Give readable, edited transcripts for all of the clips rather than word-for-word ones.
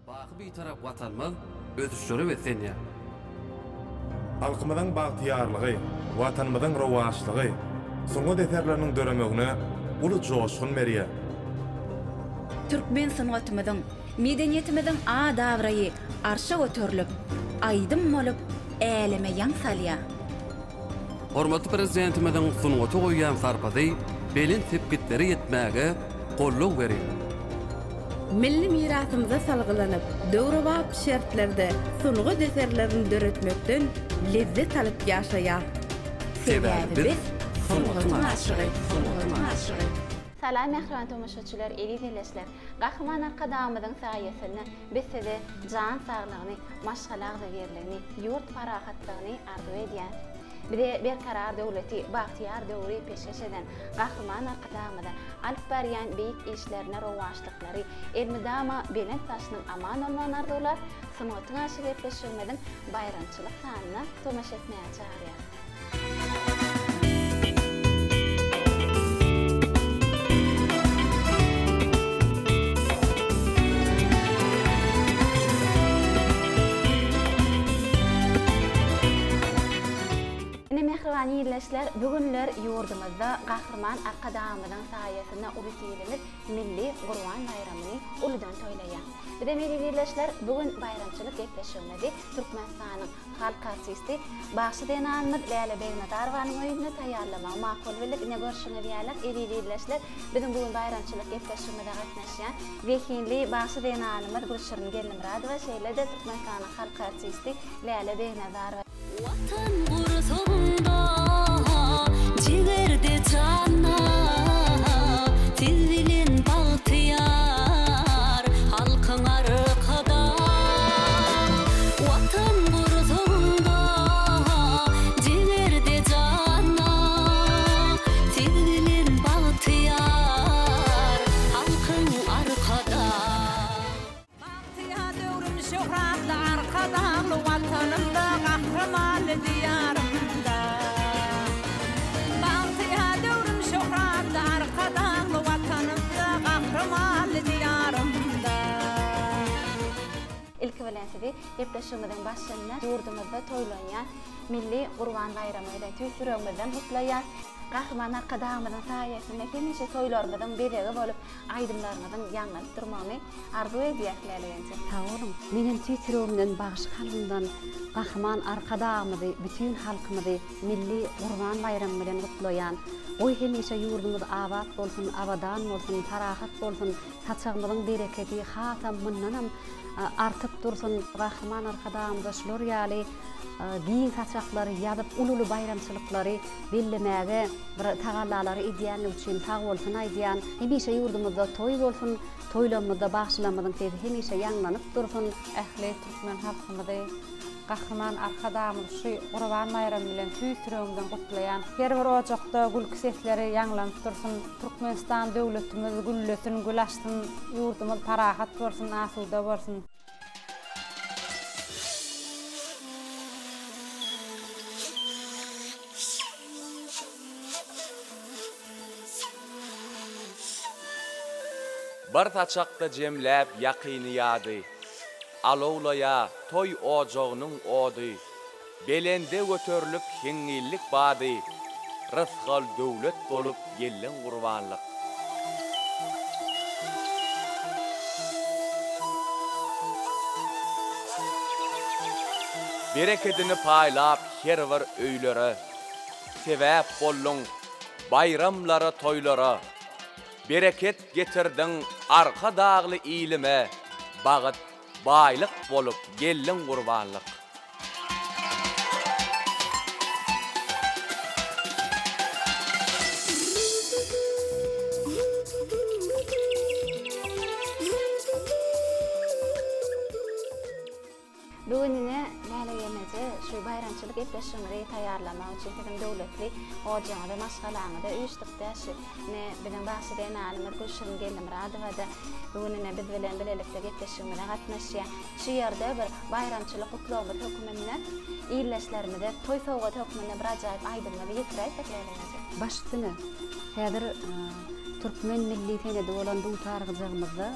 Bakı bir taraf vatanmaz, özüşleri ve senya. Halkımızın bahtiyarlığı, vatanımızın rovaşlığı, soňa deterlerinin döremegine ulu joşgun beriýär. Türkmen sanatymyzyň, medeniýetimiziň adabrayı arşa götürülip, aýdym bolup, äleme ýan salýar. Hormatly prezidentimiziň sunugaty goýýan sarpady, belin tepkitleri ýetmäge golluk berir. Milli mirasymyza salgylanyp, döwrewap şertlerde sunugy deserlerini döretmekden lezzet alyp ýaşaýar. Sebäbi biz sunugatyň aşygy. Salam mehriban tomoşaçylar, elizleşler. Gahman arkadamyzyň saýasyny biz size jan saglygyny, maşgalagda berligini, ýurt parahatlygyny arzu edýän. Bide bir karar döwleti bahtiyar döwri peşkeş eden gahman arkadamyda alyp berýän beýik işlerine rowaşlyklary, elmidama belent taşynyň aman bolmagyny arzular, sunugatyň aşygy etleşmeden bayramçylyk sanyna tomoş etmäge çagyrýar. Mehriban ýerleşler, bugünler ýurdumyzda Gahrman Arkadamyzyň saýasyna ulysylyp milli Gurban bayramyny uludan toýlaýar. Bide ýerleşler, bugün bayramçylyk gepleşmedi Türkmenistanyň halk artisti Başy Denanmyr Läle Begnatarovanyň oýunyny taýýarlamak makul bilik ne görşüňe diýerler. Ýerleşler, bizim bugün bayramçylyk gepleşmede gatnaşýan wekinli Başy Denanmyr Gülşirin Gellimradowa şeýle-de Türkmenistanyň halk artisti Läle Begnatarowa. Vatan gursunda jigerde canna tilbilin bahtiyar halkyň arkada. Vatan gursunda jigerde canna tilbilin bahtiyar halkyň arkada. Bahtiyar döwrüm şöhratly arkada vatanymda gahraman diyarımda. Bahtiyar döwrüm şöhratly arkada vatanymda gahraman diyarımda. İlki bilen sizi gepleşmeden başlanýan ýurdumyzda toýlanýan milli Gurban bayramyny tüýsüremizden gutlaýar. Gahman Arkadamyzyň saýasyna hemişe toýlarymyzyň beregi bolup, aýdymlarymyzyň ýangylyp durmagyny arzu edýärler. Taýlym, meniň tüýsüremden bagyş kalbymdan Gahman Arkadamyzy bütün halkymyzy milli Gurban bayramy bilen gutlaýan. Oy hemişe ýurdumyz abad bolsun, abadan bolsun, parahat bolsun, saçagmyzyň bereketi hatam mundanam artyp dursun. Gahman Arkadamyzy şular ýaly giň saçaklary ýadyp ululu bayramçylyklary bellemäge bir tagallalary edýän üçin sag bolsun aýdýan. Hemişe ýurdumyzda toý bolsun, toýlamyzda bagşlamyzyň tezi hemişe ýanglanyp dursun. Ähli türkmen halkymyzy Gahman Arkadamyzy şu Gurban bayramy bilen tüýsüremden gutlaýan. Her bir ojakda gülki sesleri ýanglanyp dursun. Türkmenistan döwletimiz güllesin, gülaşsyn, ýurdumyz parahat bolsun, asuda bolsun. Bir taçakda jemläp ýakyny ýady. Alowlaya toy ojagynyň ody. Belende götürülip heňillik bady. Rızgal döwlet bolup gellen gurbanlyk. Bereketini paýlap her bir öýlere. Sebäp bollun bayramlara toýlara. Bereket getirdiň arka dagly ilime, bagyt baýlyk bolup gelin gurbanlyk. Bugünine lälegenece şu bayramçylyk etleşmeli taýýarlamak üçin bizim döwletli ojagyny maşgalanyda üýtdükde şu ne bilen Başy Denanmyr Gülşirin Gellimradowa da bugünine biz bilen bilelikde etleşmeli gatnaşýan. Şu ýerde bir bayramçylyk gutlawy tökümine ýerleşlerimizde toy sowgat tökümine bir ajaýyp aýdymlary ýetirýärdik lälegenece. Başdyny häzir Türkmen milli senede bolan bu tarygymyzda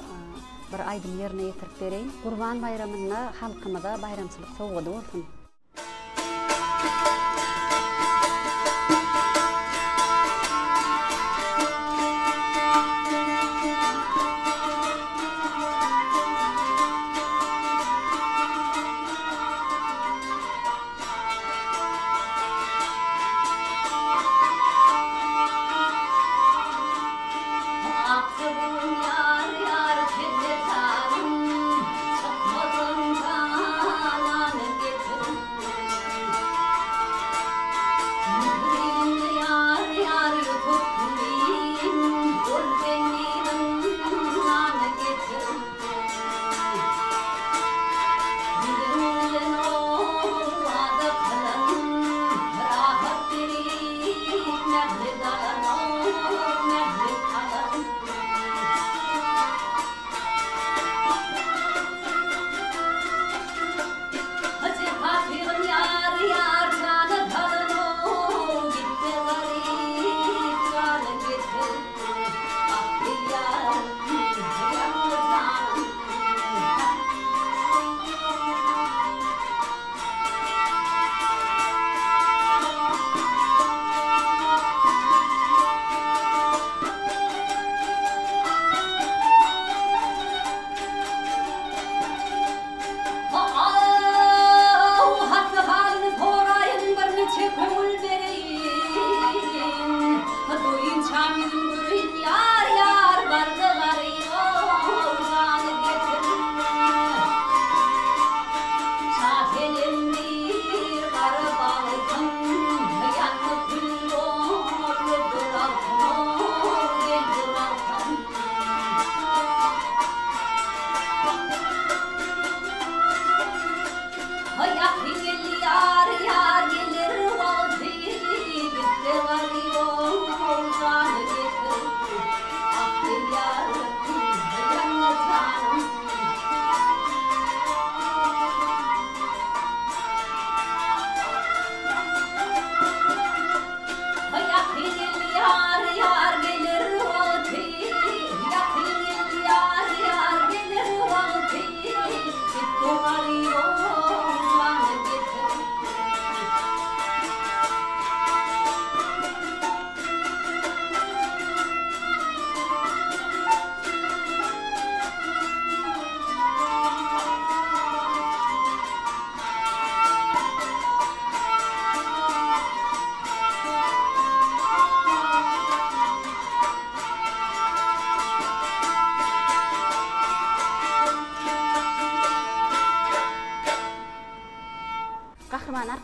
bir aýdym ýerine ýetirip bereýin. Gurban bayramyna halkymyza bayramçylyk sowgady bolsun.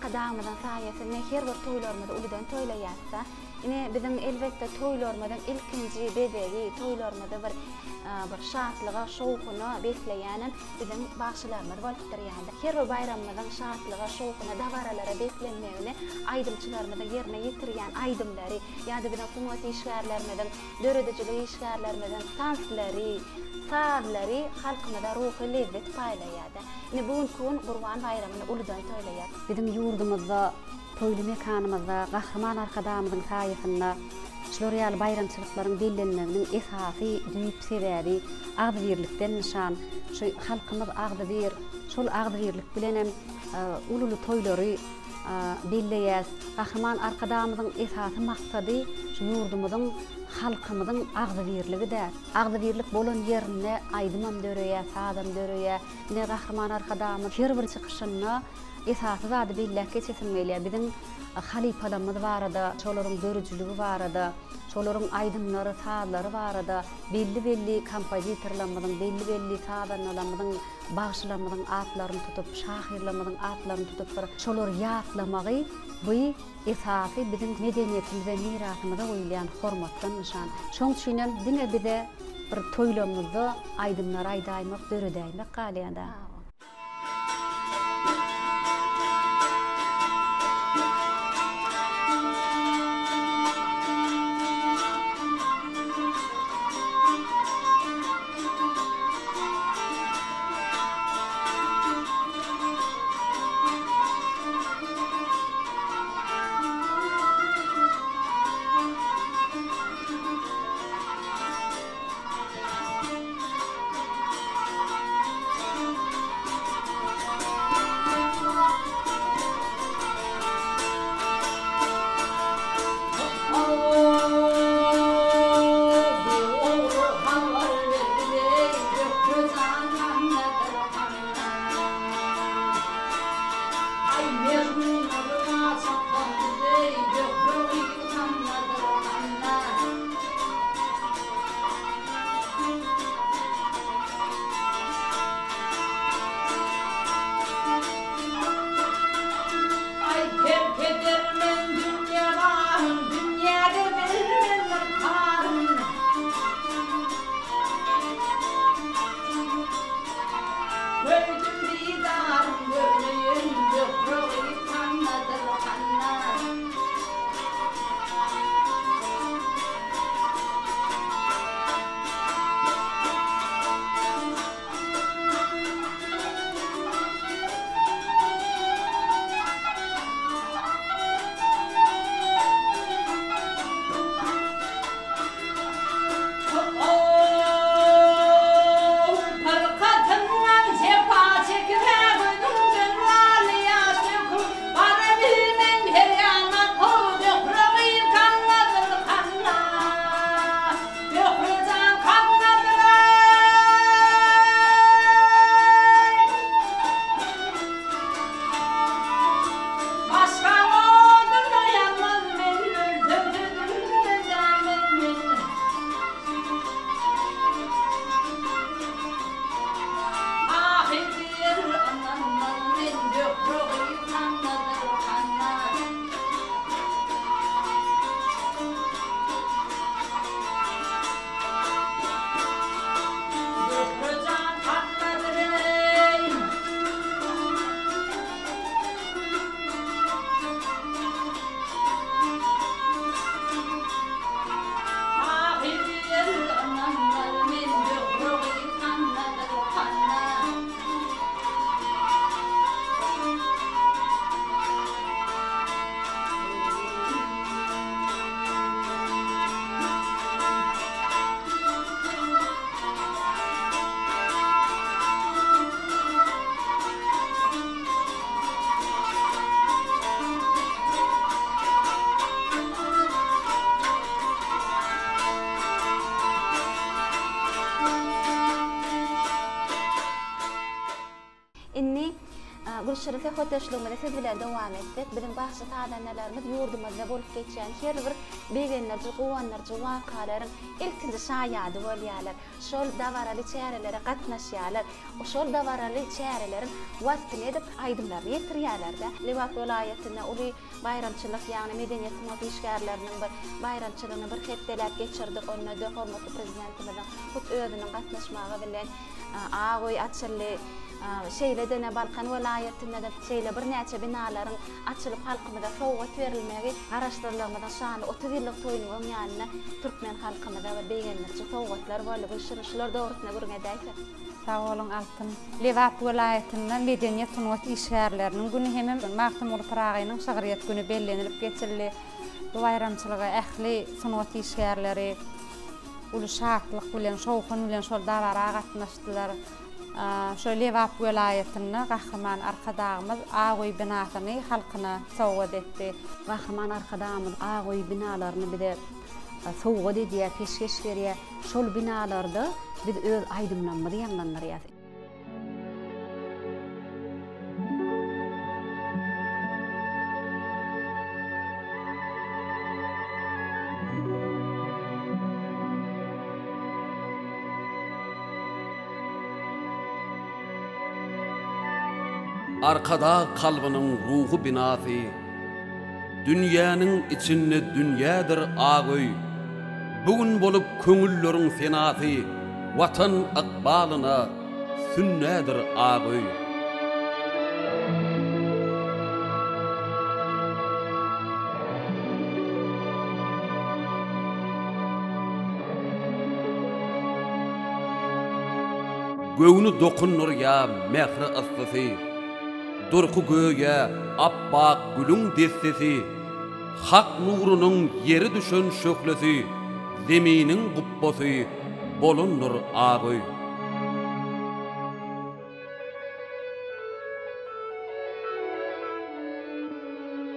Qadağımdan sayesinde her bir toylarmada uludan toylayatsa, ine bizim elbette toylarmadan ilkinci bedeli toylarmada bir şatlığa, şovkuna besleyenim bizim başçılarımız bolupdyr ýa-da. Her bir bayrammadan şatlyga, şowkuna, dagaralara beslenmegini aýdymçylarymyza ýerine ýetirýän aýdymlary ýa-da bizim hukumat işgärlermeden, döredejiligi işgärlermeden tansları, sazlary halkymyza ruhy lezzet paýlaýardy. Ine bugün Gurban bayramyny uludan toylaýar. Bizim ýurdumyzda, toýly mekanymyzda, Gahryman arkadamyzyň saýasynda şolary bayramçylyklaryň bellenmeginiň esasy düýüp sebäbi agdybirlikden nişan. Şu halkymyz agdybyr, şol agdybirlik bilen hem ululu toýlary belleýär. Gahryman arkadamyzyň esasy maksady şu ýurdumyzyň halkymyzyň agdybirligi. Agdybirlik bolan ýerine aýdymam döreýär, sadam döreýär. Ne Gahryman arkadamyz her bir çykyşyna esasy zady belläp geçesilmeli. Bizim halipalarymyz barada, şolaryň dörüjligi barada, şolaryň aýdymlary, sazlary barada, belli kompozitorlarymyzyň, belli sadanlalarymyzyň, bagşylarymyzyň atlaryny tutup, şahirlaryň atlaryny tutup, şolary ýatlamagy bu esasy bizim medeniýetimize, mirasymyza goýulan hormatdan nişan. Şoň üçin diňe bize bir toýlamyzda aýdymlar aýdaýmak, döredäýmek galýanda. Gülşerife hoteşlığımda siz bile devam ettik. Bizim bahsi tadanlarımız yurdumuzda bolup geçen her bir begenlerci, guvanlarci, vakaların ilkinci şayadı bolyalar. Şol davaralı çeyrelere katnaşyalar. O şol davaralı çeyrelerin vaktini edip aydımlarını yetiryalar da. Livat vilayetine uli bayramçılık yani medeniyet işgärlerinin bir bayramçılığını bir hepdelep geçirdik. Onunla da hormatlı prezidentimizin hut ödünün katnaşmağı bilen ağoy açılı şeyle dene Balkan vilayetinde de şeyle bir neçe binaların açılıp halkımıza sowgat verilmegi araştırılmadan şanlı 30 yıllık toyunun yanına Türkmen halkımıza ve begenlerce sowgatlar bolup ışırışlar doğrusuna görmedeyse. Sağ olun Altın. Livat vilayetinden medeniyet sunat işgärlerinin günü hemen Mahtumul Prağı'nın şahriyet günü bellenilip geçirildi. Bu bayramçılığa ähli sunat işgärleri ulu şartlık bilen şowkun bilen şol davara gatnaşdylar. Şöyle Livat vilayetinde Kahraman Arkadağımız Ağoy binasını halkına sowgat etdi. Kahraman Arkadağımız Ağoy binalarını bir de sowgat ediyor, peşkeş veriyor. Şol binalarda biz öz aydımlanmady ýanlanýar. Arkada kalbinin ruhu binası, dünyanın içinde dünyadır ağoy. Bugün bolup köngüllerin fenası, vatan akbalına sünnedir ağoy. Göğünü dokunur ya mehri aslısı, durku göğe abbaq gülün destesi, hak nurunun yeri düşen şöklesi, zeminin gubbosu bolundur ağoy.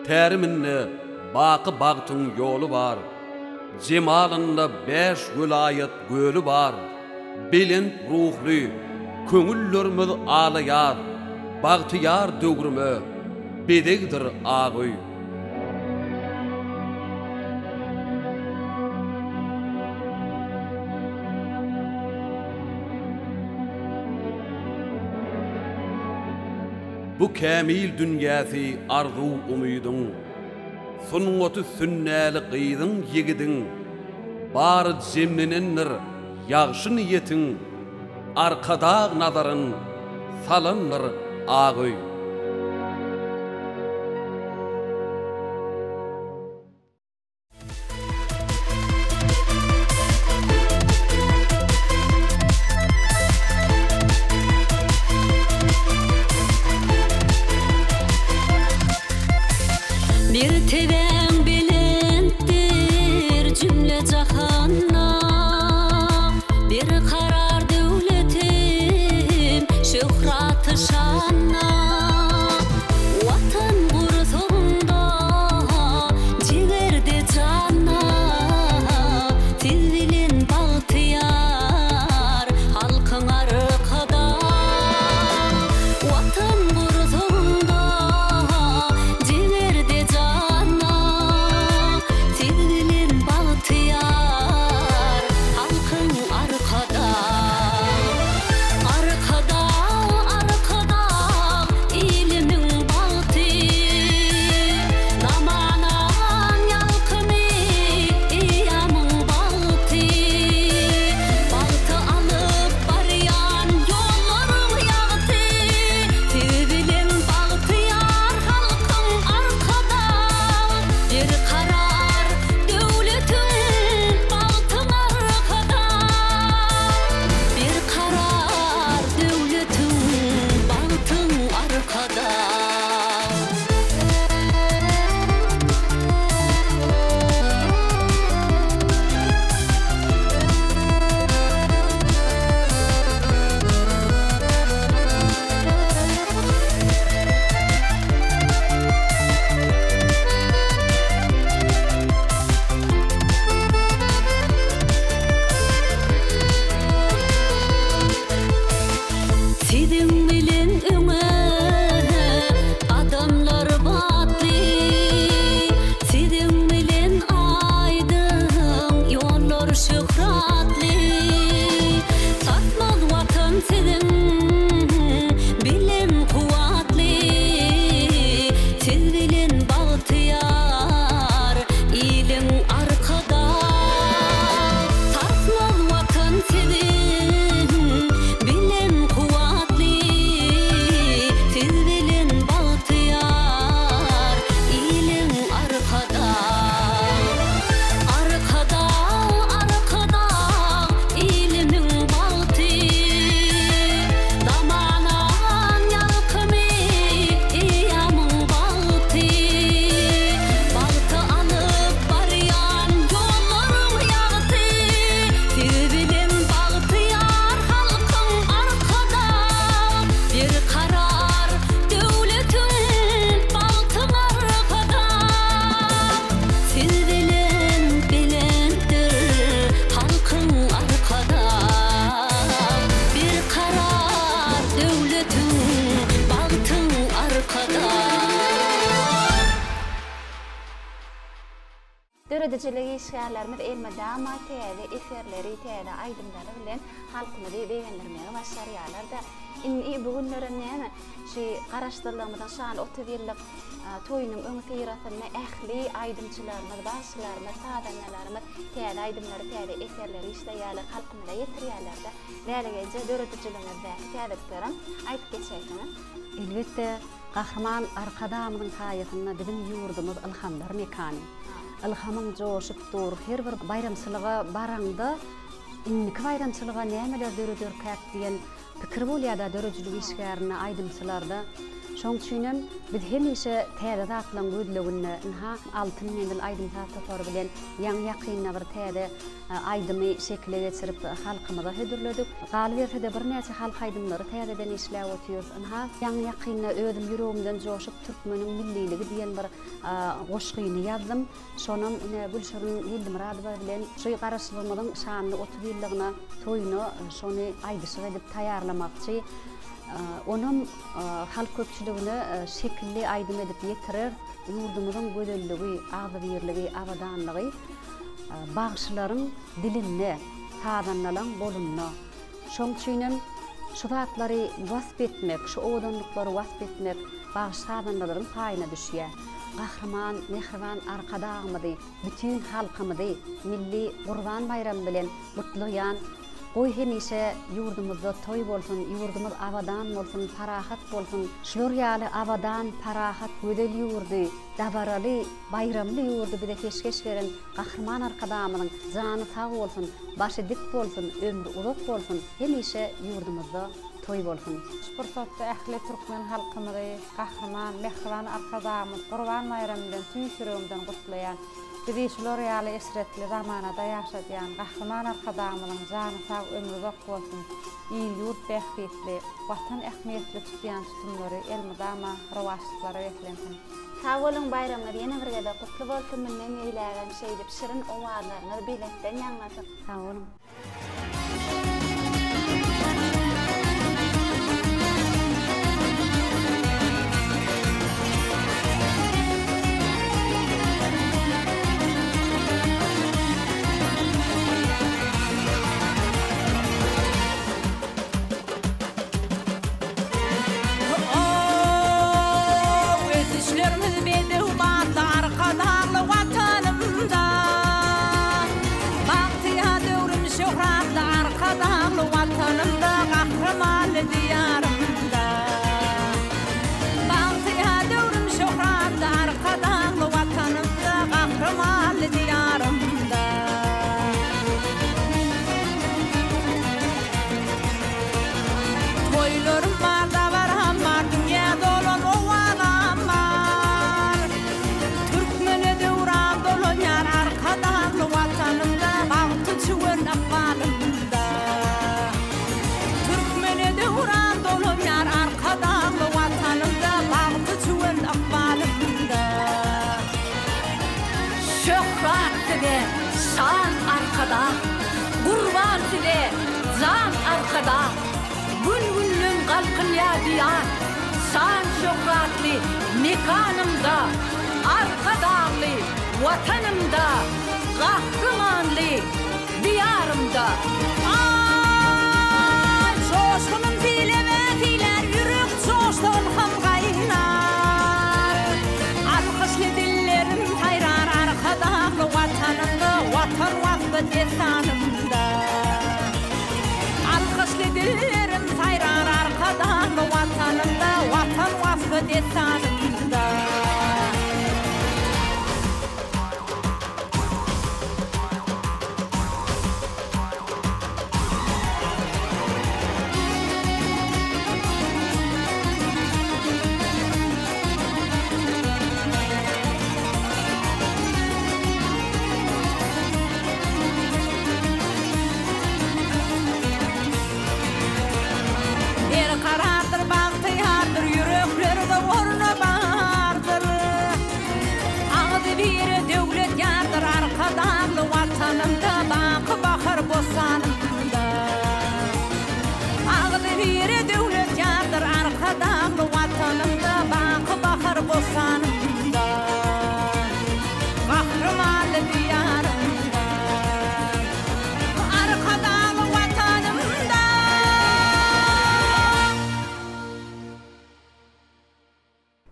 Terminne baqı bağtın yolu var, cemalında 5 vilayet gölü var, bilin ruhlu, köngüllerimiz ağlayar, Bağtiyar dögrümü bedegdir ağoy. Bu kamil dünyası arzu umydun, sunwatı sünnäli qyydın yigidin, bar jemlenendir ýagşy niýetin, arkada nazarın salınır ağöy. Bir teven bilendir cümle cahanna, bir karar devletim şöhratı şanna. Vatan gurzunda cigerde canna, til bilen bağtıyar halkın arkada. Vatan gurzunda cigerde canna, til bilen bağtıyar halkın arkada. Arkada, arkada ilimin bağtı, namanan yalkını iyamın bağtı. Bağtı alıp barayan yolların yağtı, til bilen bağtıyar halkın arkada. Bir karar devletin bağtın arkada. Bir karar devletin bağtın arkada. Tidin bilen öňe adamlar batly, tidin bilen aýdym ýollar şöhratly. Tatmaz watan tidin bilen kuwatly, til bilen bagtyar iliň arkada. Tatmaz watan tidin bilen kuwatly, til bilen bagtyar iliň arkada. Arkada, arkada ilimiň bagty, namanan yalkını iyamın bagty. Bagty alıp barayan yolların yağtı, til bilen bagtyar halkın arkada. Bir karar devletin bağtın arkada. Til bilen bilendir halkın arkada. Bir karar devletin bağtın arkada. Dörediciligi işgärlerimiz elmedama täze eserleri, täze aýdymlary bilen halkymyzy beýendirmege başarýarlar da. Inni bugünlere näme şu garaşdyrlygymyzyň şan 30 ýyllyk toýunyň öňe sirasyna ähli aýdymçylarymyz, başçylarymyz, sadanyalarymyz täze aýdymlary, täze eserleri işleýärler, halkymyza ýetirýärler da. Nälegece dörediciligimizde täzeliklerim aýdyp geçersiniz. Elbette Kahraman Arkadamyň saýasyna bizim ýurdumyz ilhamlar mekany. Ilhamyň joşup dur, her bir bayramçylyga baranda inniki bayramçylyga nämeler döredýär diýen pikir bolýar-da dörejilik işgärine aýdymçylarda. Şoň üçin biz hemişe täze zatlaryň gözleginde inha altyn mendil aýdym zatlar bilen ýaňy ýakynna bir täze aýdymy şekle geçirip halkymyza hödürledik. Galyp ede bir näçe halk aýdymlary täzeden işläp otýar. Inha ýaňy ýakynna özüm ýüregimden joşup türkmeniň milliligi diýen bir goşgyny ýazdym. Şonuň ine Gülşürün Hildimradowa bilen şu garaşdyrmamyň şanyny 30 ýyllygyna toýuny şonu aýdyşyk edip taýýarlamakçy. Onun halk köpçüligini şekilli aydym edip ýetirir. Ýurdumyzyň gödelligi, agzybirligi, abadanlygy bagşylaryň diline, tadanlaryň bolumna. Şoň üçin şu zatlary wasp etmek, şu odanlyklary wasp etmek bagş tadanlaryň paýyna düşýär. Gahraman, mehriban arkadağımyzy, bütün halkymyzy milli Gurban bayramı bilen gutlaýan Goy hemişe yurdumuzda toy bolsun, yurdumuz abadan bolsun, parahat bolsun. Şlor ýaly abadan, parahat, gödel yurdy, dabaraly, bayramly yurdy bize peşkeş beren gahrman arkadamynyň jany sag bolsun, başı dik bolsun, ömrü uzak bolsun. Hemişe yurdumuzda toy bolsun. Şupursatda ähli türkmen halkymyzy gahrman, mehriban arkadamyz Gurban bayramynyň tüýsüründen gutlaýan bizi şular ýaly esretli zamanada ýaşadýan gahrman arkadamynyň jany sag, ömrü uzak bolsun. İl ýurt bähbetli, watan ähmiýetli tutýan tutumlary elmydama rawaçlyklary eklensin. Sağ olun, bayramlar ýene bir gede kutly bolsun. Menden eýlägän şeýdip şirin owalarny biletden ýaňlasyn. Sağ olun. Şan arkada, Gurban tile, zan arkada, gün kalkın ya diyar, şan şöhratli, mekanımda, arkadağlı, vatanımda, kahramanlı, diyarımda. Coşkunun file ve filer, yürük coştun ham kaynar, alkışlı dillerim hayran arkadağlı vatanımda. Vatan vakfı desanımda, alkışlı dillerim sayrar arkadan vatanımda, vatan vakfı desanımda.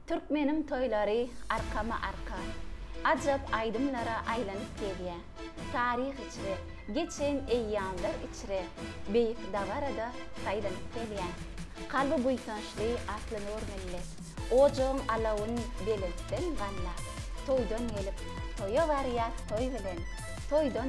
Türkmenim toylary arkama arka, ajab aydımlara aylanyp gelýär. Tarih içre, geçen eýýamlar içre, beýik dawarada saýlanyp gelýär. Kalby buýsançly aslanor millet, ojoň alawyn belentden ganlar. Toýdan gelip, toýa barýar toý bilen, toýdan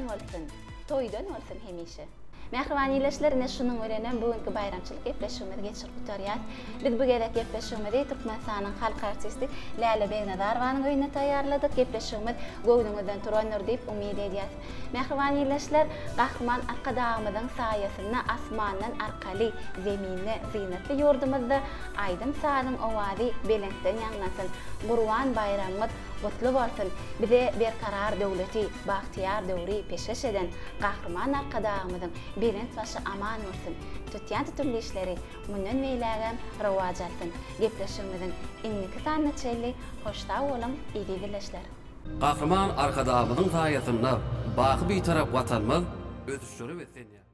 bolsun hemişe. Mehriban ýyleşler, ine şunuň örenem bugünkü bayramçylyk gepleşigimizi geçirip gutarýar. Biz bu gerek gepleşigimizi Türkmenistanyň halk artisti Läle Begnazarowanyň öýüne taýýarladyk. Gepleşigimiz göwdüňizden turandyr diýip umyt edýäs. Mehriban ýyleşler, gahrman arkadağymyzyň saýasyna asmandan arkaly zeminne zinetli ýurdumyzda aýdym sadyň owazy belentden ýaňlasyn. Gurban bayramymyz gutly bolsun. Bize berkarar döwleti, bagtyar döwri peşkeş eden gahrman arkadağymyzyň belent başı aman bolsun. Tutýan tutumly işleri mundan beýlägän rowaj alsyn. Gepleşigimiziň inniki sanly çelli hoşta bolun, ýygy birleşler. Gahrman arkadağymyzyň saýasyna baky bir tarap watanmaz, özüşleri we senýär.